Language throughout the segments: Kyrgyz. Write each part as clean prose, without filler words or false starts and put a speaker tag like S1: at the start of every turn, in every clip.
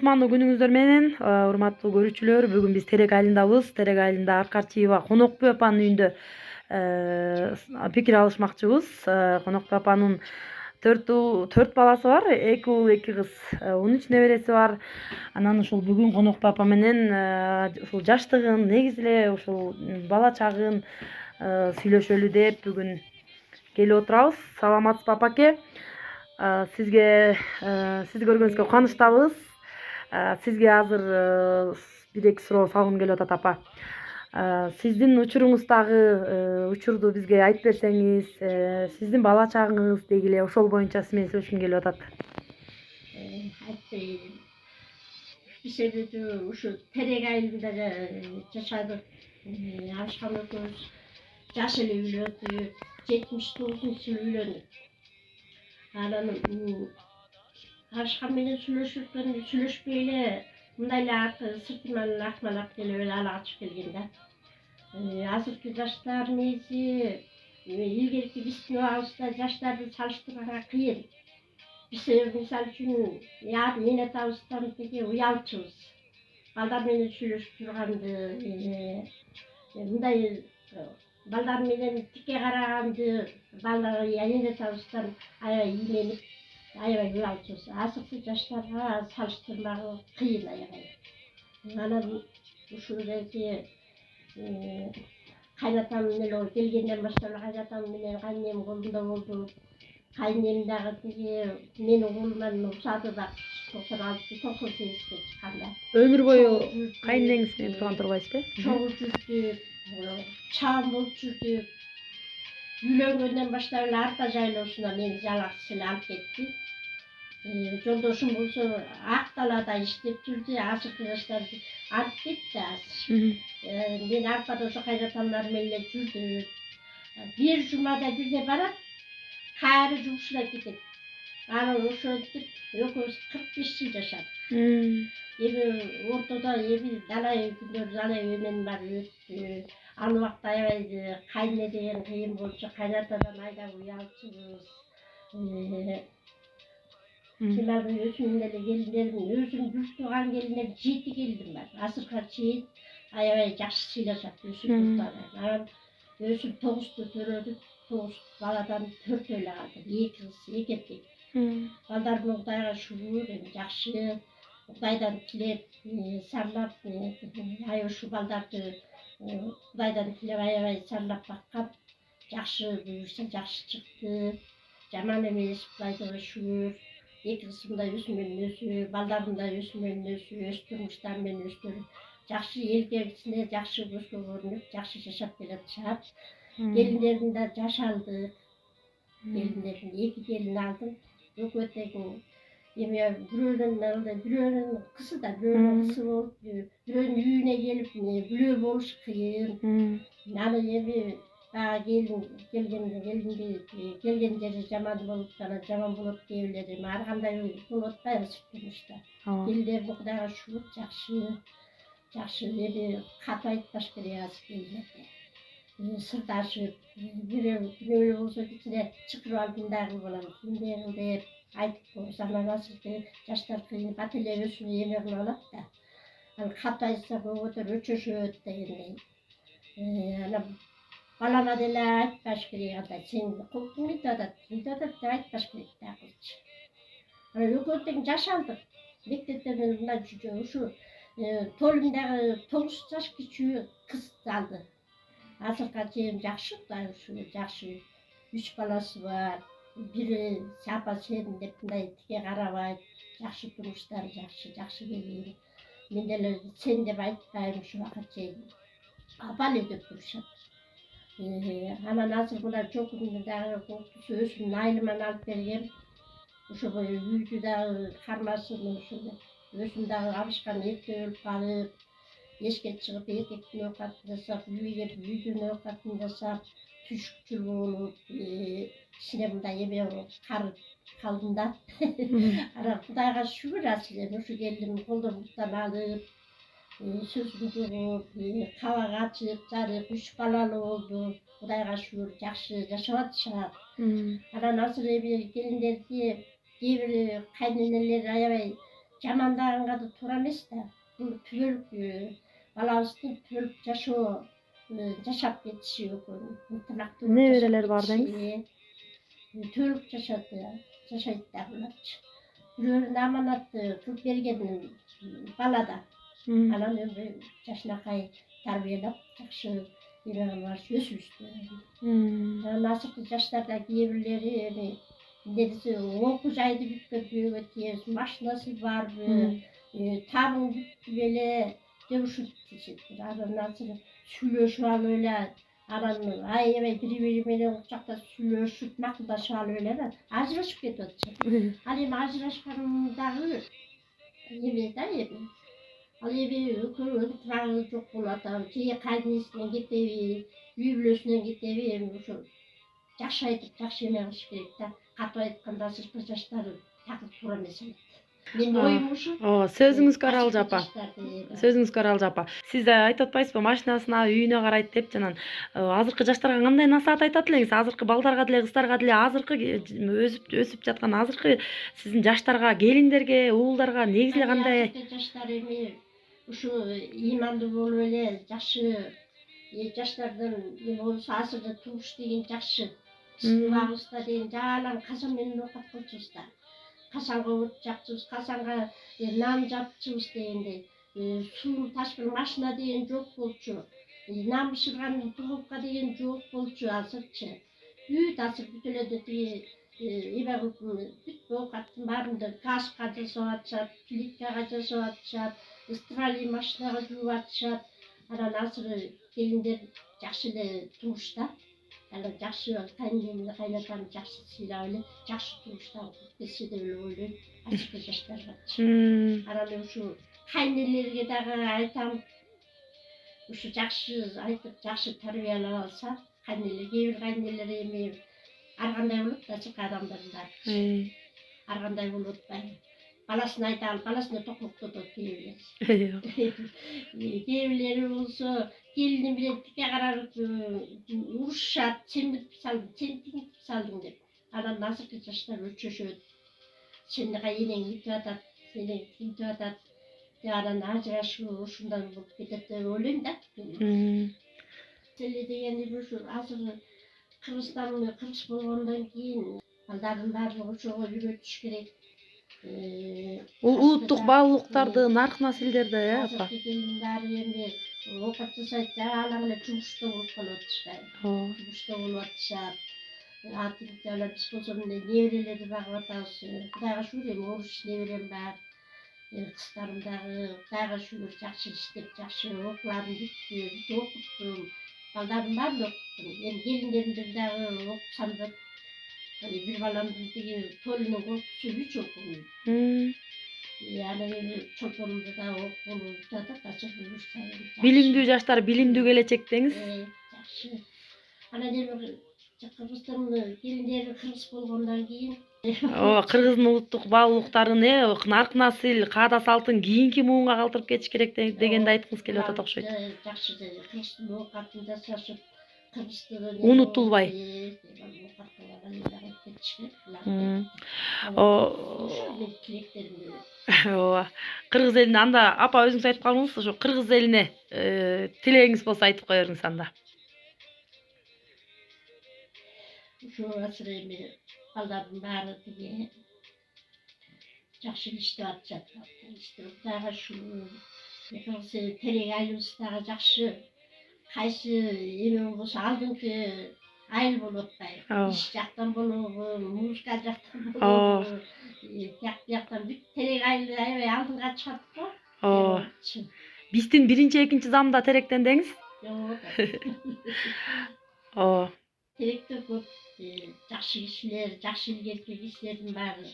S1: кутмандуу күнүңүздөр менен, урматтуу көрүүчүлөр. Бүгүн биз Терек айылындабыз. Терек айылында Аркарчиева Конокбүй апанын үйүндө пикир алышмакчыбыз. Конокбүй апанын 4 баласы бар, 2 уул, 2 кыз, 13 небереси бар. Анан ушул бүгүн Конокбүй апа менен ушул жаштыгын, негизи эле ушул бала чагын сүйлөшөлү деп бүгүн келип отурабыз. Саламатсызбы апаке? Сизди көргөнүзгө кубанычтабыз. Сизге азыр 1-2 суроо салгым келип атат апа. Сиздин учуруңуздагы учурду бизге айтып берсеңиз, сиздин бала чагыңыз деги эле ошол боюнча сиз менен сүйлөшкүм келип атат.
S2: Биз ушу Терек айылында жашадык. Алышкан экөөбүз жаш эле үйлөндүк, 79-жылы үйлөндүк. Анан Алышкан менен сүйлөшпөй эле мындай эле сыртынан акмалап келип эле ала качып келген да. Азыркы жаштар негизи илгерки биздин убагыбызда жаштарды салыштырганга кыйын. Биз мисалы үчүн мен атабыздан деги уялчубуз. Балдар менен сүйлөшүп турганды, мындай балдар менен тикке караганды балдар мен атабыздан аябай ийменип, аябай уялчубуз. Азыркы жаштарга салыштырмагы кыйын аябай. Анан ушул жерде кайнатам эле келгенден баштап кайнатам менен кайненем колунда болду. Кайненем дагы тиги менин колуман усады да 96-98 чыкканда.
S1: Өмүр бою кайненеңиз менен турган турбайсызбы?
S2: Чогуу жүрдүк, чабан болуп жүрдүк. Үйлөнгөндөн баштап эле арпа жайлоосуна мени жалгыз эле алып кетти. Жолдошум болсо ак талаада иштеп жүрдү. Азыркы жаштар антип кетти азыр. Мен арпада ошо кайнатамдар менен эле жүрдүм. Бир жумада бирде барат, кайры жугушуна кетет. Анан ошентип экөөбүз 45 жыл жашадык. Эми ортодо далай күндөр, далай эмен бар өттү. Ал убакта аябай кайнене деген кыйын болчу, кайнатадан айдап уялчубуз. Мен өзүмдүн эле келиндерим, өзүм жүрүп турган келиндерим 7 келиним бар. Азыркыга чейин аябай жакшы сыйлашат өсүп. Анан өсүп 9-ту төрөдүк. 9 баладан 4 эле калды. 2 кыз, 2 эркек. Балдарым Кудайга шүгүр, жакшы. Кудайдан тилеп, сарлап, аябай ушу балдарды Кудайдан тилеп аябай сарлап баккам. Жакшы буюрса жакшы чыкты. Жаман эмес, Кудайга шүгүр. 2 кызым да өзү менен өзү, балдарым да өзү менен өзү, өз турмуштары менен өздөрү жакшы элгерисине, жакшы көзгө көрүнүп, жакшы жашап келатышат. Келиндерим да жаш алдык. Келиндерим 2 келин алдым. Экөө тең бирөөнүн кызы да, бирөөнүн кызы болуп, бирөөнүн үйүнө келип, бүлөө болуш кыйын. Аны эми бага келген жери жаман болуп, анан жаман болот деп эле ар кандай болуп атпайбы сырт турмушта. Келиндерим Кудайга шүгүр жакшы. Жакшы эми кат айтпаш керек азыр келиндерге. Сырдашып, бирөө болсо кичине чакырып алдым дагы балам, кимдер деп айтып коебуз. Анан азыркы жаштар кыйын, бат эле өсүп эме кылып алат да. Анан кат айтса көбүгөтөр өчөшөт дегендей. Анан балама деле айтпаш керек андай, сен кулдук мынтип атат деп айтпаш керек да кызчы. Анан экөө тең жаш алдык. Мектептен мындай ушу Толим дагы 9 жаш кичүү кыз алды. Азыркыга чейин жакшы, Кудайга шүгүр, жакшы. 3 баласы бар. Бири апа сен деп мындай тике карабайт. Жакшы турмуштары жакшы, жакшы келин. Мен деле сен деп айтпайм ушу убакка чейин. Апа эле деп турушат. Анан азыр мына жокумду дагы өзүмдүн айылыман алып бергем. Ошо үйдү дагы кармасын өзүм дагы абышкан эрте өлүп калып, эшикке чыгып эркектин оокатын жасап, үйгө келип үйдүн оокатын жасап, түшүкчүл болуп, кичине мындай эме болуп карып калдым да. Анан Кудайга шүгүр азыр ушу келиндим колдоруктан алып, сөзүмдү угуп, кабак ачык, жарык, 3 балалуу болду. Кудайга шүгүр, жакшы жашап атышат. Анан азыр эми келиндерди кээ бир кайненелер аябай жамандаганга да туура эмес да. Бул түгөл балабыздын түгөл жашоо жашап кетиши өкүн. Ынтымактуу
S1: Неберелер бар деңиз?
S2: Түгөл жашайт да буларчы. Бирөөрүн аманат кылып берген бала да. Анан жашынакай тарбиялап жакшы өсүштү. Анан азыркы жаштарда кээ бирлери эми нерсе окуу жайды бүткөн бирөөгө тиеш, машинасы барбы, табың бүттү беле деп ушинтип дешет. Анан азыр сүйлөшүп алып эле, анан аябай бири менен кучакташып сүйлөшүп, макулдашып алып эле ажырашып кетип атышат. Ал эми ажырашкандагы эме да эми. Ал эми экөөнүн ынтымагы жок болуп атабы, же кайнысынан кетеби, үй бүлөсүнөн кетеби, эми ошо жакшы айтып, жакшы эме кылыш керек да. Катып айтканда азыркы жаштар такыр туура эмес эмес. Менин оюм ушу.
S1: Ооба, сөзүңүзгө Аралжа апа. Сөзүңүзгө Аралжа апа. Сиз айтып атпайсызбы, машинасына, үйүнө карайт деп жанан. Азыркы жаштарга кандай насаат айтат элеңиз? Азыркы балдарга деле, кыздарга деле, азыркы өсүп жаткан азыркы сиздин жаштарга, келиндерге, уулдарга негизи эле кандай?
S2: Азыркы жаштар эми ушу ыймандуу болуп эле жакшы жаштардын эме болсо азыр тугуш деген жакшы. Сыбагыбызда деген жалаң казан менен оокат кылчубуз да. Казанга от жакчубуз, казанга нан жапчубуз дегендей. Суу ташкын машина деген жок болчу. Нан бышырган духовка деген жок болчу азырчы. Азыр бүт эле тиги эме кылып бүт оокаттын баарын газга жасап атышат, плиткага жасап атышат, стиральный машинага жууп атышат. Анан азыр келиндер жакшы эле тугушта. Анан жакшы кайненемди, кайнатамды жакшы сыйлап эле, жакшы тугушта кылып кетсе деп эле ойлойм азыркы жаштаргачы. Анан ушу кайнелерге дагы айтам, ушу жакшы айтып, жакшы тарбиялап алса, кайнелер, кээ бир кайнелер эми ар кандай болот да, азыркы адамдардын баары. Ар кандай болуп атпайбы. Баласына айталы, баласына токмоктотот кээ бирлери. Кээ бирлери болсо келини менен тике карап урушушат, сен бүтүп салдың, сен тигинтип салдың деп. Анан азыркы жаштар өчөшөт. Сени энең бүтүп атат, энең тигинтип атат. Анан ажырашуу ушундан болуп кетет деп ойлойм да. Теле деген ушу азыр Кыргыз болгондон кийин балдардын баардыгы ошого үйрөтүш керек.
S1: Улуттук баалуулуктарды, нарк населдерди, апа.
S2: Азыркы келин баары эми оокат жасайт, алаң эле жумушта болуп калып атышпайбы. Жумушта болуп атышат. Биз болсо мына неберелерди багып атабыз. Кудайга шүгүр, эми 13 неберем бар. Кыздарым дагы Кудайга шүгүр жакшы иштеп, жакшы окууларын бүттү, окуттум. Балдардын баарын окуттум. Эми келиндеримди дагы окутсам деп. Бир баламдын тиги толунун корпусу 3 окугун. Анан эми чолпонумду да окугулу жатат, азыр буюрса.
S1: Билимдүү жаштар, билимдүү келечек деңиз.
S2: Жакшы. Анан эми Кыргыздын келиндери кыргыз болгондон кийин
S1: Ооба, Кыргыздын улуттук баалуулуктарын, нарк насил, каада салтын кийинки муунга калтырып кетиш керек дегенди айткыңыз келип атат окшойт.
S2: Жакшы кыргыздын оокатын жасашып, кыргыздын
S1: унутулбай. Ооба. Кыргыз элине анда апа өзүңүз айтып калдыңыз, ошо кыргыз элине тилегиңиз болсо айтып кое бериңиз анда.
S2: Ушу азыр эми балдардын баары тиги жакшы иштеп атышат. Кудайга шүгүр. Кыргыз эли терек айылыбыз дагы жакшы. Кайсы эме болсо алдыңкы айыл болуп атпайбы. Иш жактан болобу, музыка жактан болобу, бияктан бүт терек айыл аябай алдыңга чыгат го.
S1: Биздин 1-экинчи замда теректен деңиз?
S2: Ооба. Теректе көп жакшы кишилер, жакшы илгерки кишилердин баары.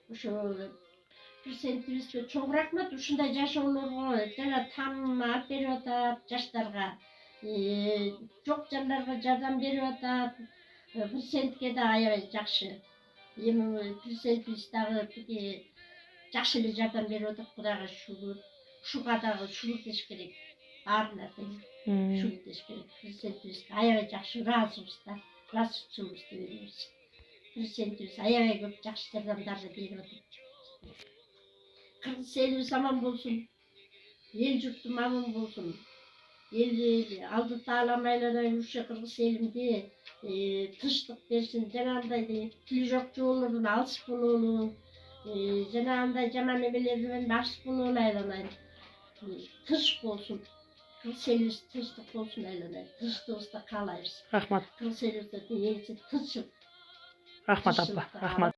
S2: Ошо президентибизге чоң рахмат, ушундай жашоолорго жана тааным алып берип атат жаштарга. Жок жандарга жардам берип атат. Президентке да аябай жакшы. Эми президентибиз дагы тиги жакшы эле жардам берип атат, Кудайга шүгүр. Ушуга дагы шүгүр деш керек. Баарына тең шүгүр деш керек. Президентибизге аябай жакшы ыраазыбыз да. Ыраазычылыгыбызды беребиз. Президентибиз аябай көп жакшы жардамдарды берип атат. Kırgız elimiz aman bulsun. El yurtum aman bulsun. El aldı dağlamayla yürüyüşe Kırgız elimde tışlık versin. Cenandaydı. Tülücokçu olurun, alış bunu olun. Cenanday caman emelerden baş bunu olaylanaydı. Tış olsun. Kırgız elimiz tışlık olsun aylanaydı. Tış da olsa kalayız.
S1: Rahmat.
S2: Kırgız elimizde neyse tışlık.
S1: Rahmat abba. Rahmat.